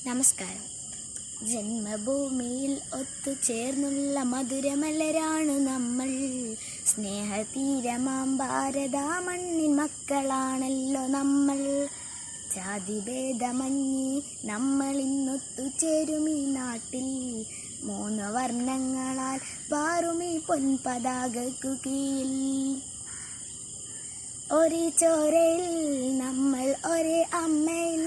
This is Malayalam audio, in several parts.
നമസ്കാരം. ജന്മഭൂമിയിൽ ഒത്തുചേർന്നുള്ള മധുരമലരാണു നമ്മൾ. സ്നേഹതീരമാം ഭാരതാമണ്ണിൻ മക്കളാണല്ലോ നമ്മൾ. ജാതിഭേദമന്യേ നമ്മളിന്നൊത്തുചേരുമീ നാട്ടിൽ. 3 വർണ്ണങ്ങളാൽ പാറുമീ പൊൻപതാകയ്ക്കു കീഴിൽ. ഒരേ ചോരയിൽ നമ്മൾ ഒരേ അമ്മയിൽ.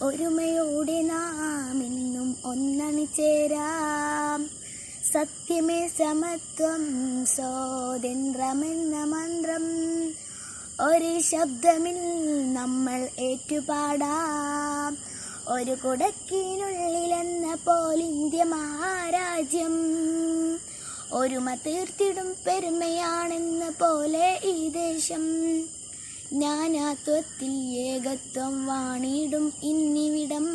ഒരുമയോടെ നാം ഇന്നും ഒന്നണിചേരാം. സത്യമേ സമത്വം സ്വാതന്ത്ര്യമെന്ന മന്ത്രം ഒരേ ശബ്ദമിൽ നമ്മൾ ഏറ്റുപാടാം. ഒരു കുടക്കിനുള്ളിലെന്ന പോലിന്ത്യ മഹാരാജ്യം. ഒരുമ തീർത്തിടും പെരുമയാണെന്ന പോലെ ഈ ദേശം. നാനാത്വത്തിൽ ഏകത്വം വാണിടും ഇന്നിവിടം.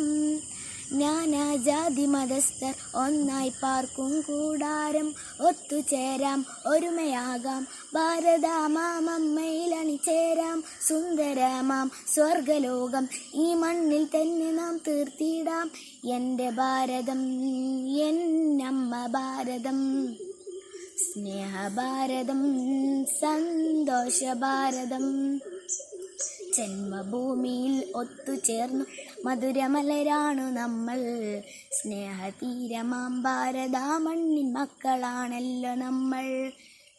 നാനാജാതി മതസ്ഥർ ഒന്നായി പാർക്കും കൂടാരം. ഒത്തുചേരാം, ഒരുമയാകാം, ഭാരതാമമ്മയിൽ അണിചേരാം. സുന്ദരമാം സ്വർഗലോകം ഈ മണ്ണിൽ തന്നെ നാം തീർത്തിടാം. എൻ്റെ ഭാരതം, എന്നമ്മ ഭാരതം, സ്നേഹഭാരതം, സന്തോഷഭാരതം. ജന്മഭൂമിയിൽ ഒത്തുചേർന്നു മധുരമലരാണു നമ്മൾ. സ്നേഹതീരമാം ഭാരതാമണ്ണിൻ മക്കളാണല്ലോ നമ്മൾ.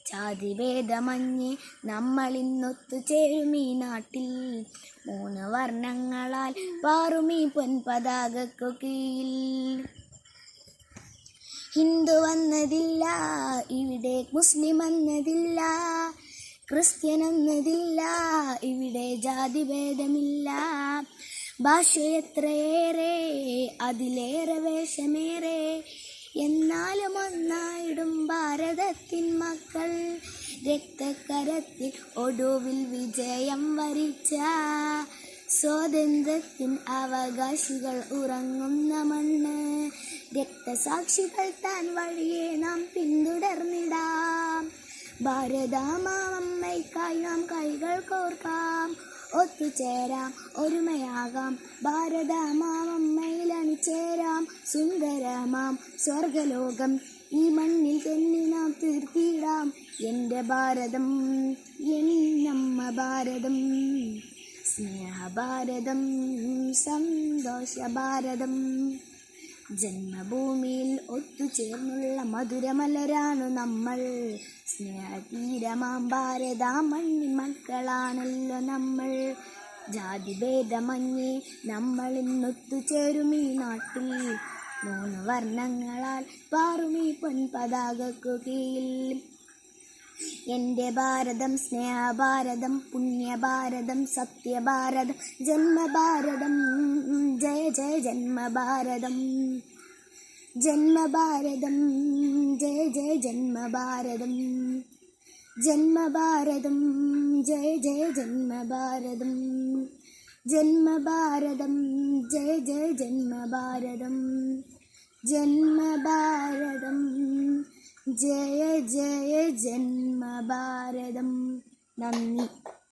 ജാതിഭേദമന്യേ നമ്മളിന്നൊത്തുചേരുമീ നാട്ടിൽ. 3 വർണ്ണങ്ങളാൽ പാറുമീ പൊൻപതാകയ്ക്കു കീഴിൽ. ഹിന്ദു വന്നതില്ല ഇവിടെ, മുസ്ലിം വന്നതില്ല, ക്രിസ്ത്യൻ എന്നതില്ല ഇവിടെ, ജാതിഭേദമില്ല. ഭാഷയെത്രയേറെ, അതിലേറെ വേഷമേറെ, എന്നാലും ഒന്നായിടും ഭാരതത്തിൻ മക്കൾ. രക്തക്കരത്തിൽ ഒടുവിൽ വിജയം വരിച്ച സ്വാതന്ത്ര്യത്തിൻ അവകാശികൾ ഉറങ്ങുന്ന മണ്ണ്. രക്തസാക്ഷികൾ താൻ വഴിയെ നാം പിന്തുടർന്നിടാം. ഭാരതാമമ്മയ്ക്കായി നാം കൈകൾ കോർക്കാം. ഒത്തുചേരാം, ഒരുമയാകാം, ഭാരതാമമ്മയിൽ അണിചേരാം. സുന്ദരമാം സ്വർഗലോകം ഈ മണ്ണിൽ തന്നെ നാം തീർത്തിടാം. എൻ്റെ ഭാരതം, എന്നമ്മ ഭാരതം, സ്നേഹഭാരതം, സന്തോഷഭാരതം. ജന്മഭൂമിയിൽ ഒത്തുചേർന്നുള്ള മധുരമലരാണു നമ്മൾ. സ്നേഹതീരമാം ഭാരതാമണ്ണിൻ മക്കളാണല്ലോ നമ്മൾ. ജാതിഭേദമന്യേ നമ്മളിന്നൊത്തുചേരുമീ നാട്ടിൽ. 3 വർണ്ണങ്ങളാൽ പാറുമീ പൊൻപതാകയ്ക്കു കീഴിൽ. എൻ്റെ ഭാരതം, സ്നേഹഭാരതം, പുണ്യഭാരതം, സത്യഭാരതം, ജന്മഭാരതം. ജയ ജയ ജന്മഭാരതം, ജന്മഭാരതം, ജയ ജയ ജന്മഭാരതം, ജന്മഭാരതം, ജയ ജയ ജന്മഭാരതം, ജന്മഭാരതം, ജയ ജയ ജന്മഭാരതം, ജന്മഭാരതം, ജയ ജയ ജന്മഭാരതം. നന്ദി.